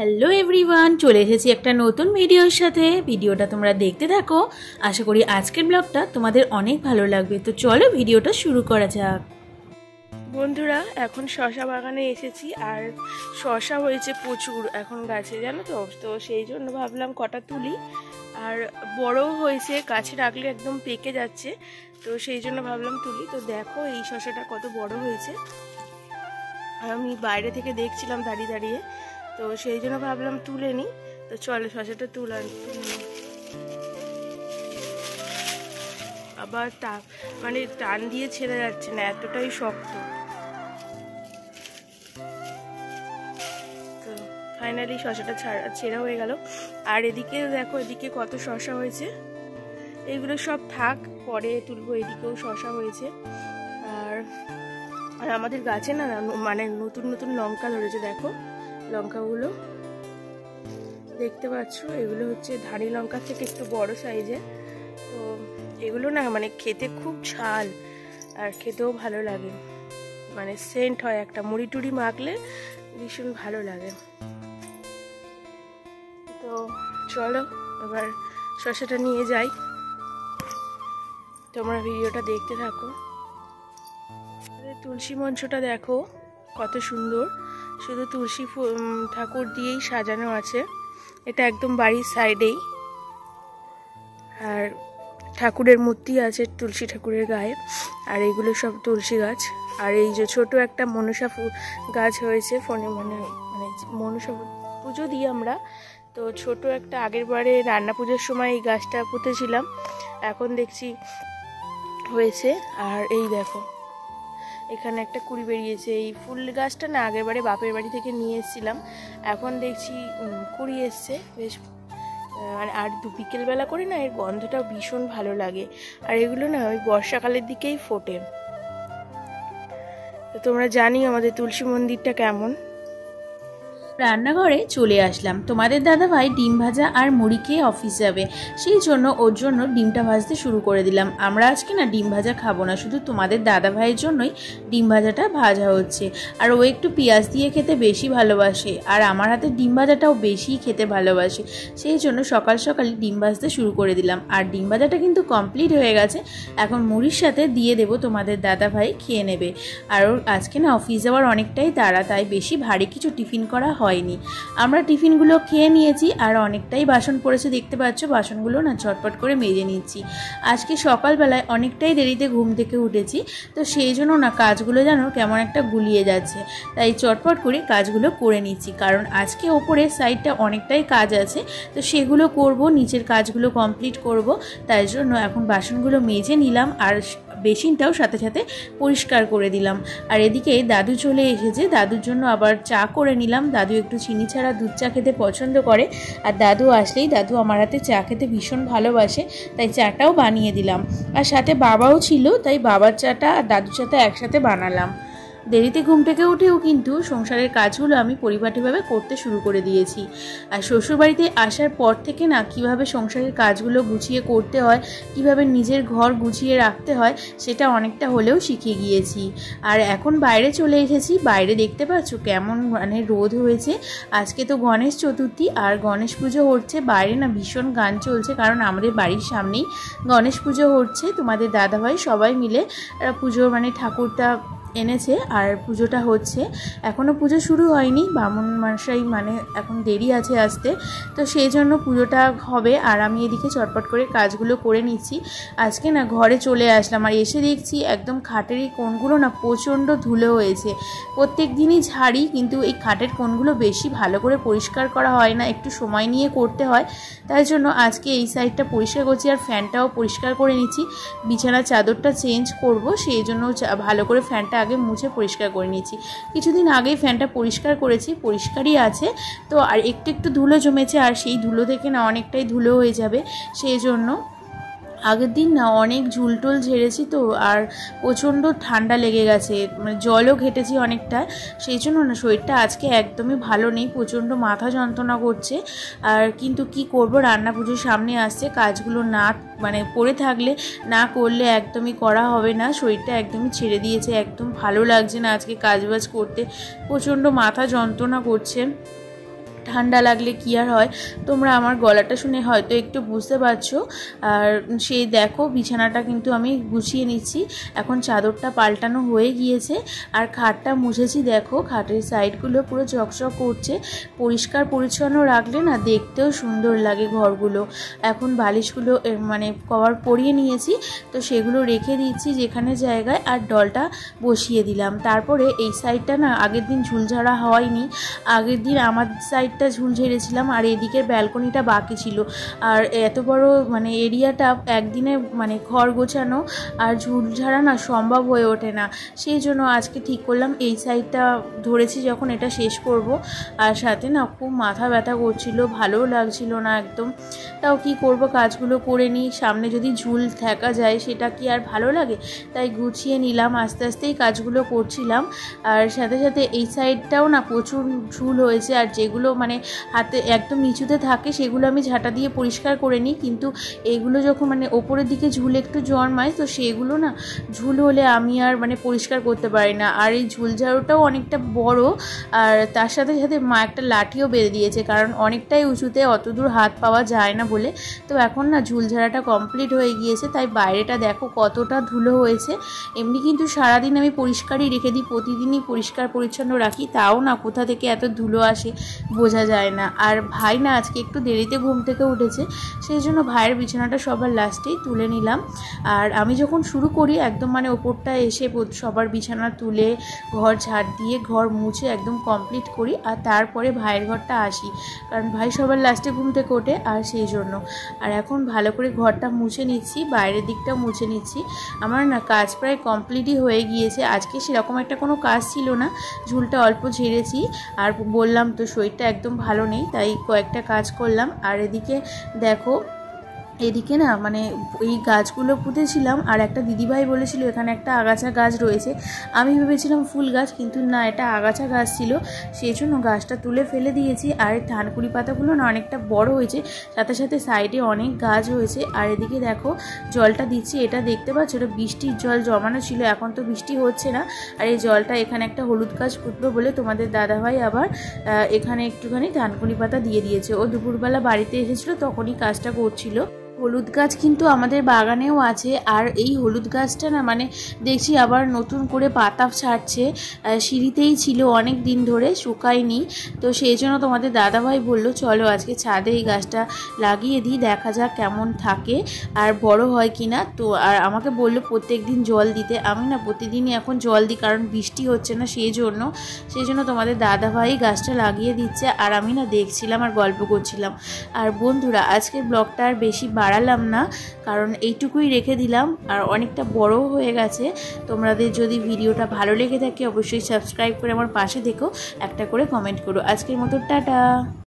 Hello everyone, চলে এসেছি একটা নতুন ভিডিওর সাথে। ভিডিওটা তোমরা দেখতে থাকো। আশা করি আজকের ব্লগটা তোমাদের অনেক ভালো লাগবে। তো চলো ভিডিওটা শুরু করা যাক। বন্ধুরা, এখন শশা বাগানে এসেছি আর শশা হয়েছে প্রচুর এখন গাছে, জানো তো। তো সেই জন্য ভাবলাম কটা তুলি, আর বড়ও হয়েছে, গাছে রাখলে একদম পেকে যাচ্ছে, তো সেই জন্য ভাবলাম তুলি। তো দেখো এই শশাটা কত বড় হয়েছে, আমি বাইরে থেকে দেখছিলাম দাঁড়িয়ে দাঁড়িয়ে, তো সেই জন্য ভাবলাম তুলে নিই। তো চলো শশাটা তুলে আবার টান দিয়ে ছেড়ে যাচ্ছে না, এতটাই শক্ত। তো ফাইনালি শশাটা ছেঁড়া হয়ে গেল। আর এদিকে দেখো, এদিকে কত শশা হয়েছে, এইগুলো সব থাক, পরে তুলবো। এদিকেও শশা হয়েছে। আর আমাদের গাছে না মানে নতুন নতুন লঙ্কা ধরেছে, দেখো লঙ্কাগুলো দেখতে পাচ্ছ। এগুলো হচ্ছে ধানি লঙ্কার থেকে একটু বড় সাইজের। তো এগুলো না মানে খেতে খুব ঝাল, আর খেতেও ভালো লাগে, মানে সেন্ট হয় একটা, মুড়ি টুড়ি মাখলে ভীষণ ভালো লাগে। তো চলো এবার শসাটা নিয়ে যাই, তোমরা ভিডিওটা দেখতে থাকো। তুলসী মঞ্চটা দেখো কত সুন্দর, শুধু তুলসী ঠাকুর দিয়েই সাজানো আছে। এটা একদম বাড়ির সাইডেই, আর ঠাকুরের মূর্তি আছে তুলসী ঠাকুরের গায়ে। আর এইগুলো সব তুলসী গাছ। আর এই যে ছোট একটা মনসা গাছ হয়েছে, ফোনে মানে মনসা পুজো দিই আমরা। তো ছোট একটা আগের বারে রান্না পুজোর সময় এই গাছটা পুঁতেছিলাম, এখন দেখছি হয়েছে। আর এই দেখো এখানে একটা কুড়ি বেরিয়েছে। এই ফুল গাছটা না আগের বারে বাপের বাড়ি থেকে নিয়ে এসেছিলাম, এখন দেখছি কুড়ি এসছে বেশ। আর বিকেলবেলা করে না এর গন্ধটাও ভীষণ ভালো লাগে। আর এগুলো না ওই বর্ষাকালের দিকেই ফোটে। তো তোমরা জানি আমাদের তুলসী মন্দিরটা কেমন। রান্নাঘরে চলে আসলাম। তোমাদের দাদাভাই ডিম ভাজা আর মুড়ি খেয়ে অফিস যাবে, সেই জন্য ওর জন্য ডিমটা ভাজতে শুরু করে দিলাম। আমরা আজকে না ডিম ভাজা খাবো না, শুধু তোমাদের দাদাভাইয়ের জন্যই ডিম ভাজাটা ভাজা হচ্ছে। আর ও একটু পেঁয়াজ দিয়ে খেতে বেশি ভালোবাসে, আর আমার হাতে ডিম ভাজাটাও বেশি খেতে ভালোবাসে, সেই জন্য সকাল সকালই ডিম ভাজতে শুরু করে দিলাম। আর ডিম ভাজাটা কিন্তু কমপ্লিট হয়ে গেছে, এখন মুড়ির সাথে দিয়ে দেবো, তোমাদের দাদাভাই খেয়ে নেবে। আর ওর আজকে না অফিস যাওয়ার অনেকটাই তাড়া, তাই বেশি ভারী কিছু টিফিন করা হয়নি। আমরা টিফিনগুলো খেয়ে নিয়েছি, আর অনেকটাই বাসন পড়েছে দেখতে পাচ্ছ, বাসনগুলো না চটপট করে মেজে নিচ্ছি। আজকে সকালবেলায় অনেকটাই দেরিতে ঘুম থেকে উঠেছি, তো সেই জন্য না কাজগুলো যেন কেমন একটা গুলিয়ে যাচ্ছে, তাই চটপট করে কাজগুলো করে নিচ্ছি। কারণ আজকে ওপরের সাইডটা অনেকটাই কাজ আছে, তো সেগুলো করব, নিচের কাজগুলো কমপ্লিট করব, তাই জন্য এখন বাসনগুলো মেজে নিলাম, আর বেসিনটাও সাথে সাথে পরিষ্কার করে দিলাম। আর এদিকে দাদু চলে এসেছে, দাদুর জন্য আবার চা করে নিলাম। দাদু একটু চিনি ছাড়া দুধ চা খেতে পছন্দ করে, আর দাদু আসলেই দাদু আমার হাতে চা খেতে ভীষণ ভালোবাসে, তাই চাটাও বানিয়ে দিলাম। আর সাথে বাবাও ছিল, তাই বাবার চাটা আর দাদুর চাটা একসাথে বানালাম। দেরিতে ঘুম থেকে উঠেও কিন্তু সংসারের কাজগুলো আমি পরিপাটিভাবে করতে শুরু করে দিয়েছি। আর শ্বশুরবাড়িতে আসার পর থেকে না কিভাবে সংসারের কাজগুলো গুছিয়ে করতে হয়, কিভাবে নিজের ঘর গুছিয়ে রাখতে হয়, সেটা অনেকটা হলেও শিখে গিয়েছি। আর এখন বাইরে চলে এসেছি, বাইরে দেখতে পাচ্ছ কেমন মানে রোদ হয়েছে। আজকে তো গণেশ চতুর্থী, আর গণেশ পুজো হচ্ছে। বাইরে না ভীষণ গান চলছে, কারণ আমাদের বাড়ির সামনেই গণেশ পুজো হচ্ছে। তোমাদের দাদাভাই সবাই মিলে পুজো মানে ঠাকুরটা এনেছে, আর পুজোটা হচ্ছে। এখনও পুজো শুরু হয়নি, বামুন মশাই মানে এখন দেরি আছে আসতে, তো সেই জন্য পুজোটা হবে। আর আমি এদিকে চটপট করে কাজগুলো করে নিচ্ছি। আজকে না ঘরে চলে আসলাম, আর এসে দেখছি একদম খাটের এই কোণগুলো না প্রচণ্ড ধুলো হয়েছে। প্রত্যেক দিনই ঝাড়ি, কিন্তু এই খাটের কোণগুলো বেশি ভালো করে পরিষ্কার করা হয় না, একটু সময় নিয়ে করতে হয়, তাই জন্য আজকে এই সাইডটা পরিষ্কার করছি। আর ফ্যানটাও পরিষ্কার করে নিচ্ছি, বিছানার চাদরটা চেঞ্জ করব, সেই জন্য ভালো করে ফ্যানটা আগে মুছে পরিষ্কার করে নিয়েছি। কিছুদিন আগেই ফ্যানটা পরিষ্কার করেছি, পরিষ্কারই আছে। তো আর একটু একটু ধুলো জমেছে, আর সেই ধুলো থেকে না অনেকটাই ধুলো হয়ে যাবে, সেই জন্য আগের দিন না অনেক ঝুলটুল ঝেড়েছি, তো আর প্রচণ্ড ঠান্ডা লেগে গেছে, মানে জলও ঘেটেছি অনেকটা, সেই জন্য না শরীরটা আজকে একদমই ভালো নেই, প্রচণ্ড মাথা যন্ত্রণা করছে। আর কিন্তু কি করব, রান্না পুজোর সামনে আসছে, কাজগুলো না মানে পড়ে থাকলে না করলে একদমই করা হবে না। শরীরটা একদমই ছেড়ে দিয়েছে, একদম ভালো লাগছে না আজকে কাজবাজ করতে, প্রচণ্ড মাথা যন্ত্রণা করছে। ঠান্ডা লাগলে কী আর হয়, তোমরা আমার গলাটা শুনে হয়তো একটু বুঝতে পারছো। আর সেই দেখো বিছানাটা কিন্তু আমি গুছিয়ে নিচ্ছি, এখন চাদরটা পাল্টানো হয়ে গিয়েছে আর খাটটা মুছেছি। দেখো খাটের সাইডগুলো পুরো চকচক করছে, পরিষ্কার পরিচ্ছন্ন রাখলে না দেখতেও সুন্দর লাগে ঘরগুলো। এখন বালিশগুলো মানে কভার পরিয়ে নিয়েছি, তো সেগুলো রেখে দিচ্ছি যেখানে জায়গায়, আর ডলটা বসিয়ে দিলাম। তারপরে এই সাইডটা না আগের দিন ঝুলঝাড়া হয়নি, আগের দিন আমার সাইডটা ঝুল ঝেড়েছিলাম আর এদিকের ব্যালকনিটা বাকি ছিল। আর এত বড় মানে এরিয়াটা একদিনে মানে ঘর গোছানো আর ঝুল ঝাড়া না সম্ভব হয়ে ওঠে না, সেই জন্য আজকে ঠিক করলাম এই সাইডটা ধরেছি যখন এটা শেষ করব। আর সাথে না খুব মাথা ব্যথা করছিল, ভালোও লাগছিল না একদম। তাও কি করব, কাজগুলো করে নিই, সামনে যদি ঝুল থাকা যায় সেটা কি আর ভালো লাগে, তাই গুছিয়ে নিলাম। আস্তে আস্তেই কাজগুলো করছিলাম। আর সাথে সাথে এই সাইডটাও না প্রচুর ঝুল হয়েছে, আর যেগুলো মানে হাতে একদম নিচুতে থাকে সেগুলো আমি ঝাঁটা দিয়ে পরিষ্কার করে নিই, কিন্তু এইগুলো যখন মানে ওপরের দিকে ঝুল একটু জন্মায় তো সেগুলো না ঝুল হলে আমি আর মানে পরিষ্কার করতে পারি না। আর এই ঝুল ঝাড়ুটাও অনেকটা বড়, আর তার সাথে সাথে মা একটা লাঠিও বেঁধে দিয়েছে, কারণ অনেকটাই উঁচুতে অত দূর হাত পাওয়া যায় না বলে। তো এখন না ঝুল ঝাড়াটা কমপ্লিট হয়ে গিয়েছে, তাই বাইরেটা দেখো কতটা ধুলো হয়েছে। এমনি কিন্তু সারাদিন আমি পরিষ্কারই রেখে দিই, প্রতিদিনই পরিষ্কার পরিচ্ছন্ন রাখি, তাও না কোথা থেকে এত ধুলো আসে বোঝা যায় না। আর ভাই না আজকে একটু দেরিতে ঘুম থেকে উঠেছে, সেই জন্য ভাইয়ের বিছানাটা সবার লাস্টেই তুলে নিলাম। আর আমি যখন শুরু করি একদম মানে ওপরটা এসে সবার বিছানা তুলে ঘর ঝাড় দিয়ে ঘর মুছে একদম কমপ্লিট করি, আর তারপরে ভাইয়ের ঘরটা আসি, কারণ ভাই সবার লাস্টে ঘুম থেকে ওঠে, আর সেই জন্য। আর এখন ভালো করে ঘরটা মুছে নিচ্ছি, বাইরের দিকটা মুছে নিচ্ছি। আমার না কাজ প্রায় কমপ্লিটই হয়ে গিয়েছে। আজকে সেরকম একটা কোনো কাজ ছিল না, ঝুলটা অল্প ঝেড়েছি, আর বললাম তো শরীরটা একদম ভালো নেই, তাই কয়েকটা কাজ করলাম। আর এদিকে দেখো, এদিকে না মানে এই গাছগুলো পুঁতেছিলাম, আর একটা দিদিভাই বলেছিল এখানে একটা আগাছা গাছ রয়েছে। আমি ভেবেছিলাম ফুল গাছ, কিন্তু না এটা আগাছা গাছ ছিল, সেই জন্য গাছটা তুলে ফেলে দিয়েছি। আর ধানকুড়ি পাতাগুলো না অনেকটা বড় হয়েছে, সাথে সাথে সাইডে অনেক গাছ হয়েছে। আর এদিকে দেখো জলটা দিচ্ছি, এটা দেখতে পাচ্ছ এটা বৃষ্টির জল জমানো ছিল, এখন তো বৃষ্টি হচ্ছে না। আর এই জলটা এখানে একটা হলুদ গাছ পুঁতবে বলে তোমাদের দাদাভাই আবার এখানে একটুখানি ধানকুড়ি পাতা দিয়ে দিয়েছে। ও দুপুরবেলা বাড়িতে এসেছিলো, তখনই কাজটা করছিল। হলুদ গাছ কিন্তু আমাদের বাগানেও আছে, আর এই হলুদ গাছটা না মানে দেখছি আবার নতুন করে পাতা ছাড়ছে, সিঁড়িতেই ছিল অনেক দিন ধরে, শুকায়নি। তো সেই জন্য তোমাদের দাদাভাই বলল চলো আজকে ছাদে এই গাছটা লাগিয়ে দিই, দেখা যাক কেমন থাকে আর বড় হয় কি না। তো আর আমাকে বললো প্রত্যেক দিন জল দিতে, আমি না প্রতিদিনই এখন জল দিই, কারণ বৃষ্টি হচ্ছে না সেই জন্য তোমাদের দাদাভাই গাছটা লাগিয়ে দিচ্ছে, আর আমি না দেখছিলাম আর গল্প করছিলাম। আর বন্ধুরা আজকের ব্লগটা আর বেশি বাড়ালাম না, কারণ এইটুকুই রেখে দিলাম, আর অনেকটা বড় হয়ে গেছে। তোমাদের যদি ভিডিওটা ভালো লেগে থাকে অবশ্যই সাবস্ক্রাইব করে আমার পাশে দেখো, একটা করে কমেন্ট করো। আজকের মতো টাটা।